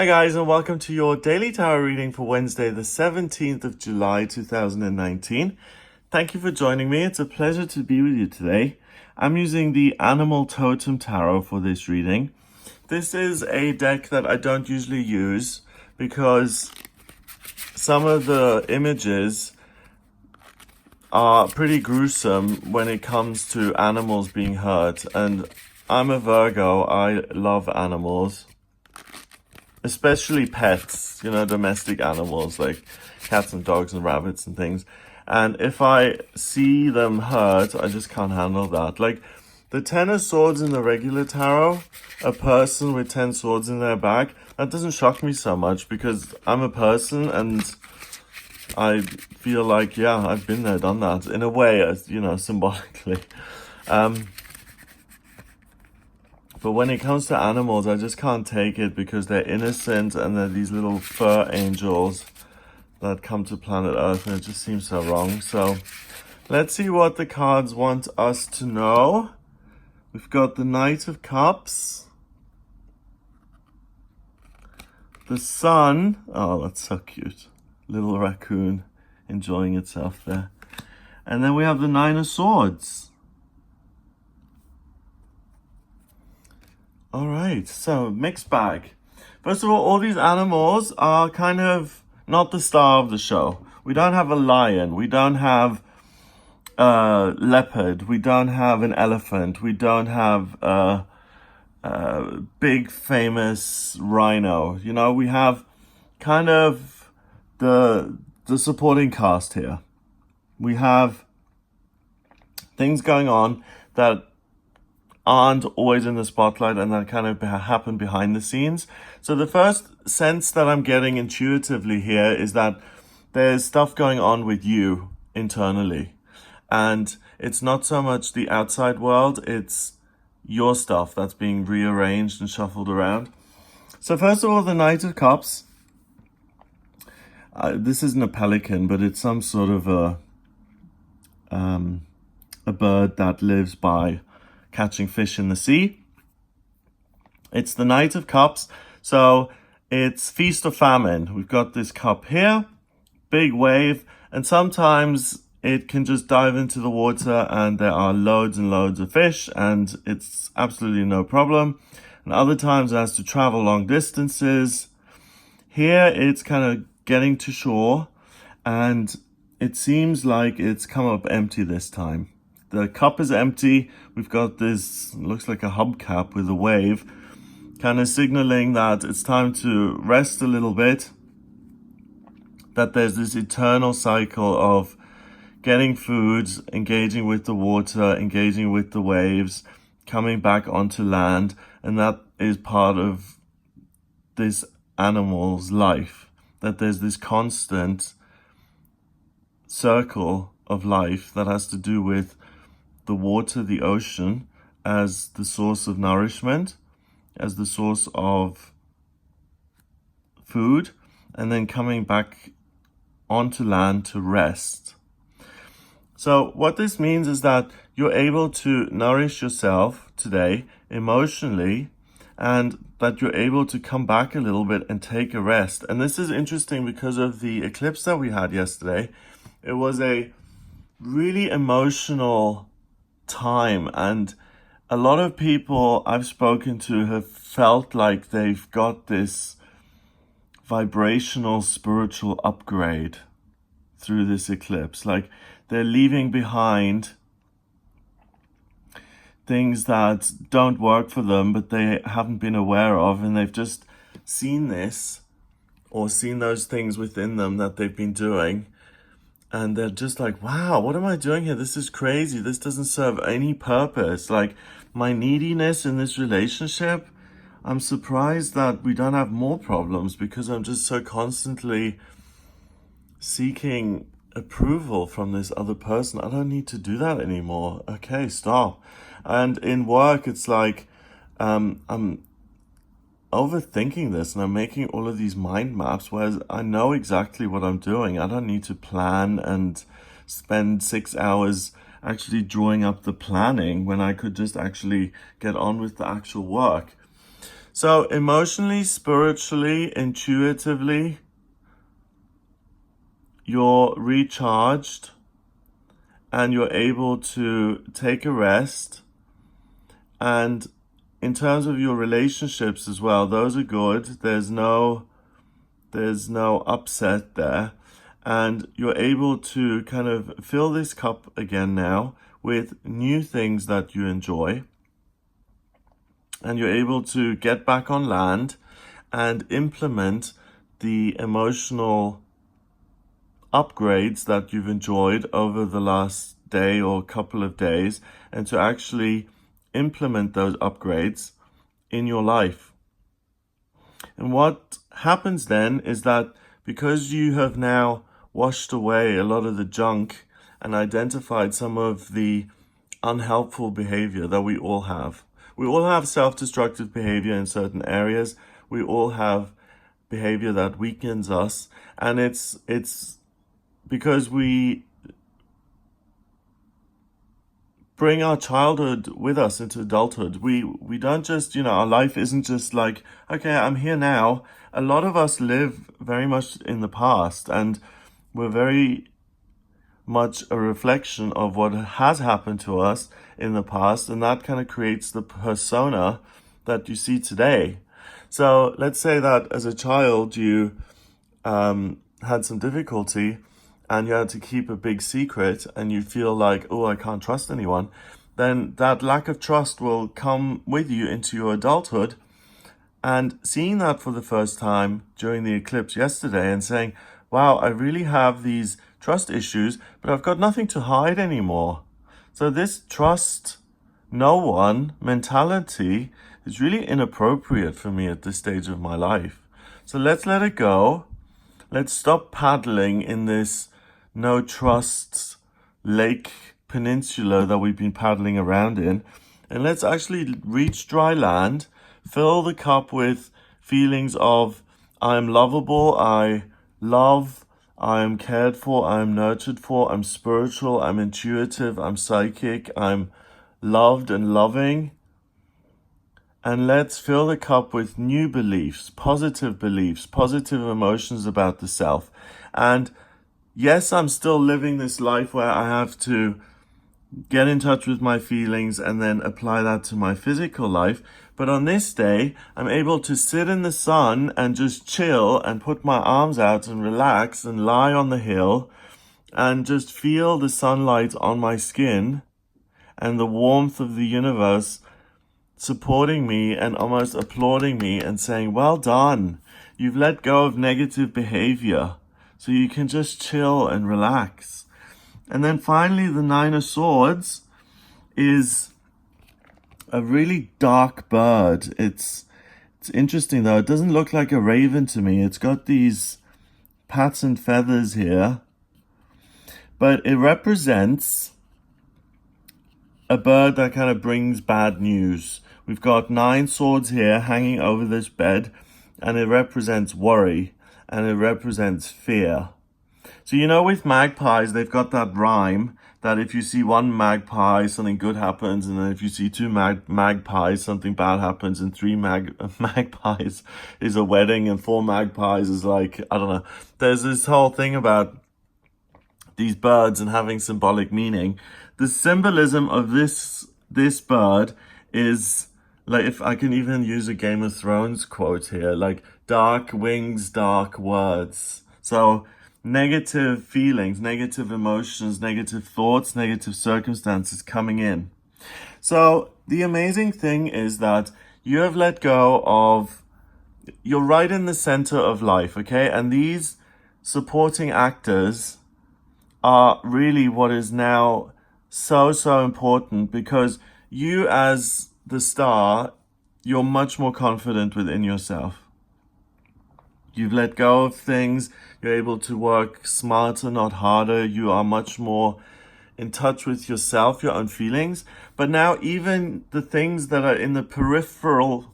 Hi guys, and welcome to your daily tarot reading for Wednesday the 17th of July 2019. Thank you for joining me. It's a pleasure to be with you today. I'm using the Animal Totem Tarot for this reading. This is a deck that I don't usually use because some of the images are pretty gruesome when it comes to animals being hurt, and I'm a Virgo. I love animals. Especially pets, domestic animals like cats and dogs and rabbits and things. And if I see them hurt, I just can't handle that. Like the 10 of swords in the regular tarot, a person with 10 swords in their back, that doesn't shock me so much because I'm a person and I feel like, yeah, I've been there, done that in a way, symbolically. But when it comes to animals, I just can't take it because they're innocent and they're these little fur angels that come to planet Earth, and it just seems so wrong. So let's see what the cards want us to know. We've got the Knight of Cups, the Sun. Oh, that's so cute. Little raccoon enjoying itself there. And then we have the Nine of Swords. All right, so mixed bag. First of all these animals are kind of not the star of the show. We don't have a lion. We don't have a leopard. We don't have an elephant. We don't have a big famous rhino. We have kind of the supporting cast here. We have things going on that aren't always in the spotlight and that kind of happen behind the scenes. So the first sense that I'm getting intuitively here is that there's stuff going on with you internally. And it's not so much the outside world, it's your stuff that's being rearranged and shuffled around. So first of all, the Knight of Cups. This isn't a pelican, but it's some sort of a bird that lives by catching fish in the sea. It's the Knight of Cups, so it's feast or famine. We've got this cup here, big wave, and sometimes it can just dive into the water and there are loads and loads of fish and it's absolutely no problem. And other times it has to travel long distances. Here it's kind of getting to shore and it seems like it's come up empty this time. The cup is empty. We've got this, looks like a hubcap with a wave, kind of signaling that it's time to rest a little bit, that there's this eternal cycle of getting food, engaging with the water, engaging with the waves, coming back onto land, and that is part of this animal's life, that there's this constant circle of life that has to do with the water, the ocean, as the source of nourishment, as the source of food, and then coming back onto land to rest. So what this means is that you're able to nourish yourself today emotionally, and that you're able to come back a little bit and take a rest. And this is interesting because of the eclipse that we had yesterday. It was a really emotional time, and a lot of people I've spoken to have felt like they've got this vibrational spiritual upgrade through this eclipse. Like they're leaving behind things that don't work for them but they haven't been aware of, and they've just seen this or seen those things within them that they've been doing. And they're just like, wow, what am I doing here? This is crazy. This doesn't serve any purpose. Like my neediness in this relationship, I'm surprised that we don't have more problems because I'm just so constantly seeking approval from this other person. I don't need to do that anymore. Okay, stop. And in work, it's like, I'm overthinking this and I'm making all of these mind maps, whereas I know exactly what I'm doing. I don't need to plan and spend 6 hours actually drawing up the planning when I could just actually get on with the actual work. So emotionally, spiritually, intuitively, you're recharged and you're able to take a rest. And in terms of your relationships as well, those are good. There's no upset there. And you're able to kind of fill this cup again now with new things that you enjoy. And you're able to get back on land and implement the emotional upgrades that you've enjoyed over the last day or couple of days, and to actually implement those upgrades in your life. And what happens then is that because you have now washed away a lot of the junk and identified some of the unhelpful behavior that we all have. We all have self-destructive behavior in certain areas. We all have behavior that weakens us, and it's because we bring our childhood with us into adulthood. We don't just, our life isn't just like, okay, I'm here now. A lot of us live very much in the past, and we're very much a reflection of what has happened to us in the past, and that kind of creates the persona that you see today. So let's say that as a child you had some difficulty and you had to keep a big secret, and you feel like, oh, I can't trust anyone, then that lack of trust will come with you into your adulthood. And seeing that for the first time during the eclipse yesterday and saying, wow, I really have these trust issues, but I've got nothing to hide anymore. So this trust no one mentality is really inappropriate for me at this stage of my life. So let's let it go. Let's stop paddling in this no trust lake peninsula that we've been paddling around in. And let's actually reach dry land, fill the cup with feelings of I'm lovable, I love, I'm cared for, I'm nurtured for, I'm spiritual, I'm intuitive, I'm psychic, I'm loved and loving. And let's fill the cup with new beliefs, positive emotions about the self. And yes, I'm still living this life where I have to get in touch with my feelings and then apply that to my physical life. But on this day, I'm able to sit in the sun and just chill and put my arms out and relax and lie on the hill and just feel the sunlight on my skin and the warmth of the universe supporting me and almost applauding me and saying, well done, you've let go of negative behavior, so you can just chill and relax. And then finally, the Nine of Swords is a really dark bird. It's interesting though, it doesn't look like a raven to me. It's got these patterned feathers here, but it represents a bird that kind of brings bad news. We've got 9 swords here hanging over this bed, and it represents worry, and it represents fear. So with magpies, they've got that rhyme that if you see one magpie, something good happens, and then if you see 2 magpies, something bad happens, and 3 magpies is a wedding, and 4 magpies is like, I don't know. There's this whole thing about these birds and having symbolic meaning. The symbolism of this bird is, like, if I can even use a Game of Thrones quote here, like dark wings, dark words. So negative feelings, negative emotions, negative thoughts, negative circumstances coming in. So the amazing thing is that you have let go of, you're right in the center of life, okay? And these supporting actors are really what is now so important, because you as the star, you're much more confident within yourself. You've let go of things. You're able to work smarter, not harder. You are much more in touch with yourself, your own feelings. But now even the things that are in the peripheral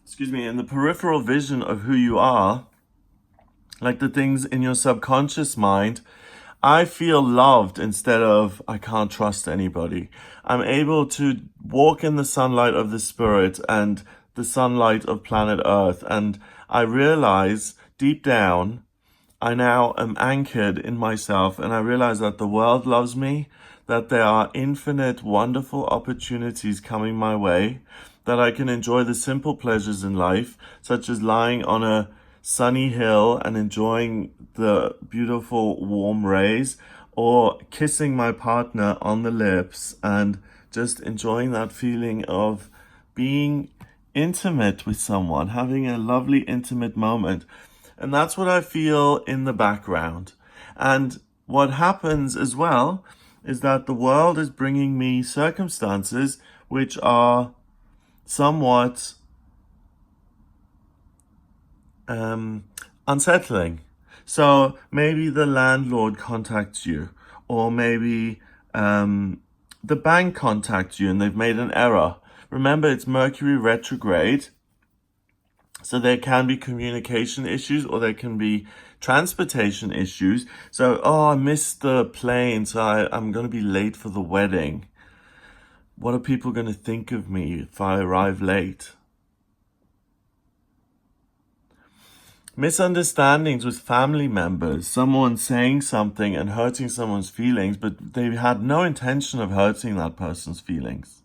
vision of who you are, like the things in your subconscious mind, I feel loved instead of I can't trust anybody. I'm able to walk in the sunlight of the spirit and the sunlight of planet Earth. And I realize deep down, I now am anchored in myself, and I realize that the world loves me, that there are infinite, wonderful opportunities coming my way, that I can enjoy the simple pleasures in life, such as lying on a sunny hill and enjoying the beautiful warm rays, or kissing my partner on the lips and just enjoying that feeling of being intimate with someone, having a lovely intimate moment. And that's what I feel in the background. And what happens as well is that the world is bringing me circumstances which are somewhat unsettling. So maybe the landlord contacts you, or maybe the bank contacts you and they've made an error. Remember, it's Mercury retrograde, so there can be communication issues, or there can be transportation issues. So, I missed the plane, so I'm going to be late for the wedding. What are people going to think of me if I arrive late? Misunderstandings with family members, someone saying something and hurting someone's feelings, but they had no intention of hurting that person's feelings.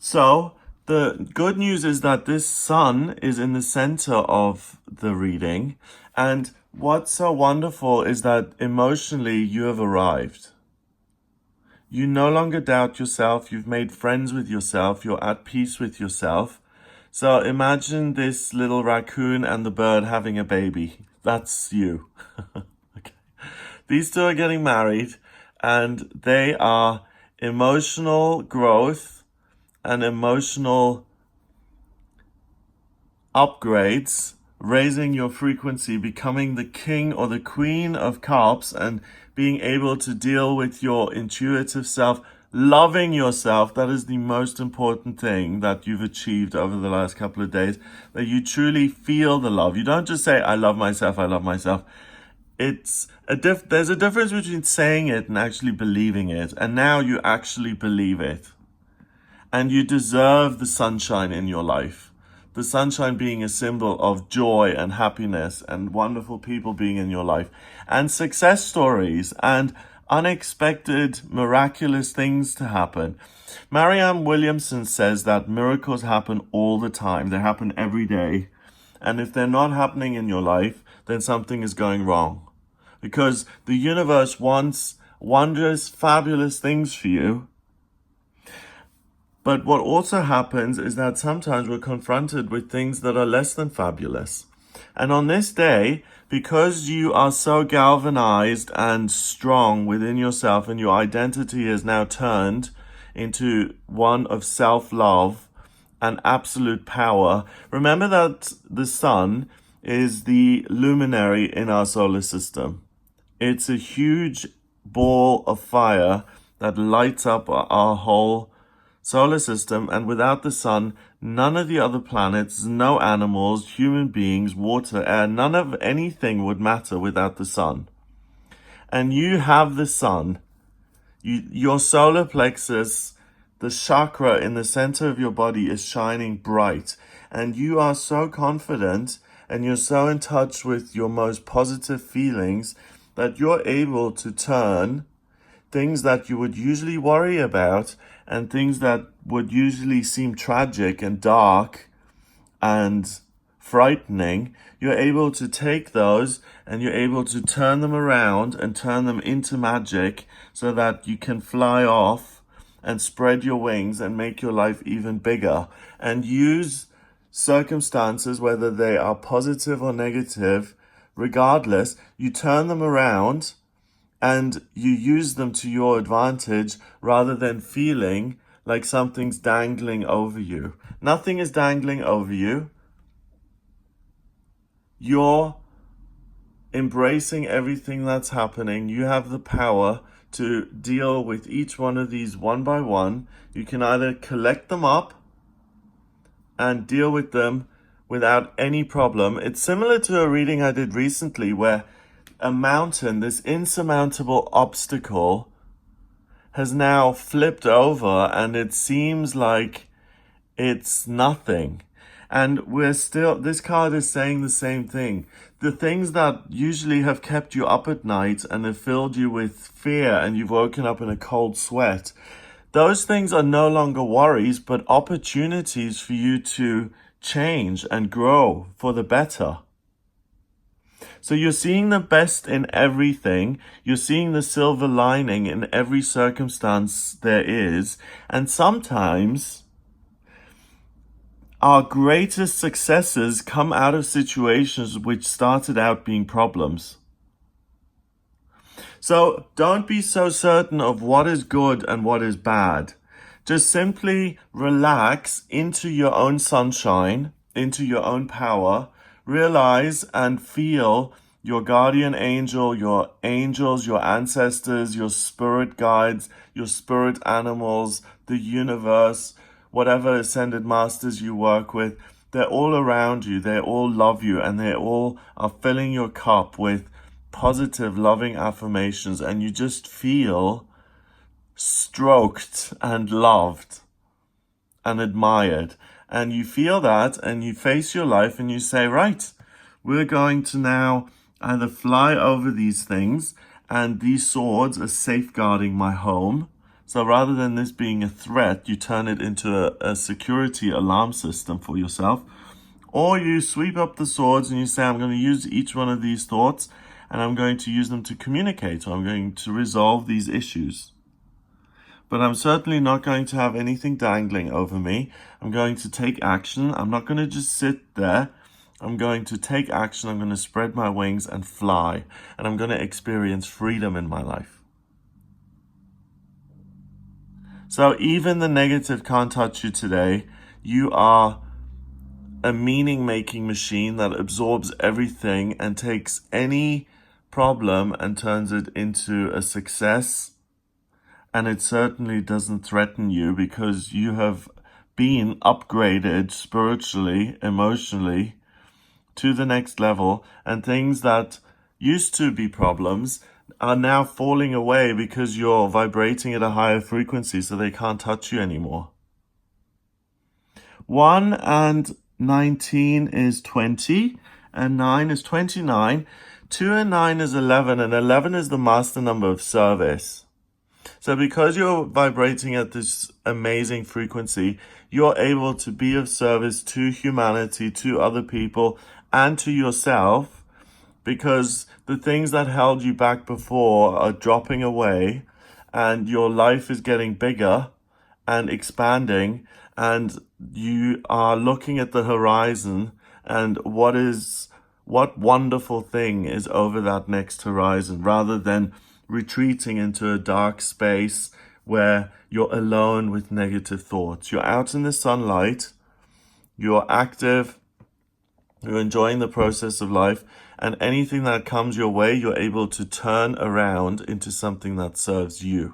So the good news is that this sun is in the center of the reading, and what's so wonderful is that emotionally you have arrived. You no longer doubt yourself, you've made friends with yourself, you're at peace with yourself. So imagine this little raccoon and the bird having a baby. That's you. Okay. These two are getting married, and they are emotional growth and emotional upgrades, raising your frequency, becoming the king or the queen of cups, and being able to deal with your intuitive self, loving yourself. That is the most important thing that you've achieved over the last couple of days, that you truly feel the love. You don't just say, I love myself, I love myself. There's a difference between saying it and actually believing it. And now you actually believe it. And you deserve the sunshine in your life. The sunshine being a symbol of joy and happiness and wonderful people being in your life, and success stories and unexpected, miraculous things to happen. Marianne Williamson says that miracles happen all the time. They happen every day. And if they're not happening in your life, then something is going wrong. Because the universe wants wondrous, fabulous things for you. But what also happens is that sometimes we're confronted with things that are less than fabulous. And on this day, because you are so galvanized and strong within yourself, and your identity is now turned into one of self-love and absolute power, remember that the sun is the luminary in our solar system. It's a huge ball of fire that lights up our whole solar system, and without the sun, none of the other planets, no animals, human beings, water, air, none of anything would matter without the sun. And you have the sun. Your solar plexus, the chakra in the center of your body, is shining bright, and you are so confident and you're so in touch with your most positive feelings that you're able to turn things that you would usually worry about and things that would usually seem tragic and dark and frightening. You're able to take those and you're able to turn them around and turn them into magic, so that you can fly off and spread your wings and make your life even bigger, and use circumstances, whether they are positive or negative, regardless, you turn them around and you use them to your advantage, rather than feeling like something's dangling over you. Nothing is dangling over you. You're embracing everything that's happening. You have the power to deal with each one of these one by one. You can either collect them up and deal with them without any problem. It's similar to a reading I did recently where a mountain, this insurmountable obstacle, has now flipped over, and it seems like it's nothing. And this card is saying the same thing. The things that usually have kept you up at night and have filled you with fear and you've woken up in a cold sweat, those things are no longer worries, but opportunities for you to change and grow for the better. So you're seeing the best in everything. You're seeing the silver lining in every circumstance there is. And sometimes our greatest successes come out of situations which started out being problems. So don't be so certain of what is good and what is bad. Just simply relax into your own sunshine, into your own power. Realize and feel your guardian angel, your angels, your ancestors, your spirit guides, your spirit animals, the universe, whatever ascended masters you work with. They're all around you. They all love you, and they all are filling your cup with positive, loving affirmations, and you just feel stroked and loved and admired. And you feel that, and you face your life and you say, right, we're going to now either fly over these things, and these swords are safeguarding my home. So rather than this being a threat, you turn it into a security alarm system for yourself. Or you sweep up the swords and you say, I'm going to use each one of these thoughts and I'm going to use them to communicate, or I'm going to resolve these issues. But I'm certainly not going to have anything dangling over me. I'm going to take action. I'm not going to just sit there. I'm going to take action. I'm going to spread my wings and fly. And I'm going to experience freedom in my life. So even the negative can't touch you today. You are a meaning-making machine that absorbs everything and takes any problem and turns it into a success. And it certainly doesn't threaten you because you have been upgraded spiritually, emotionally to the next level, and things that used to be problems are now falling away because you're vibrating at a higher frequency, so they can't touch you anymore. 1 and 19 is 20, and 9 is 29. 2 and 9 is 11, and 11 is the master number of service. So because you're vibrating at this amazing frequency, you're able to be of service to humanity, to other people, and to yourself, because the things that held you back before are dropping away, and your life is getting bigger and expanding, and you are looking at the horizon, and what wonderful thing is over that next horizon, rather than retreating into a dark space where you're alone with negative thoughts. You're out in the sunlight, you're active, you're enjoying the process of life, and anything that comes your way, you're able to turn around into something that serves you.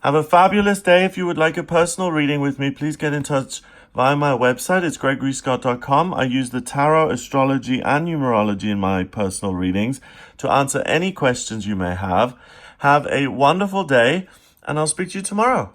Have a fabulous day. If you would like a personal reading with me, please get in touch via my website. It's gregoryscott.com. I use the tarot, astrology, and numerology in my personal readings to answer any questions you may have. Have a wonderful day, and I'll speak to you tomorrow.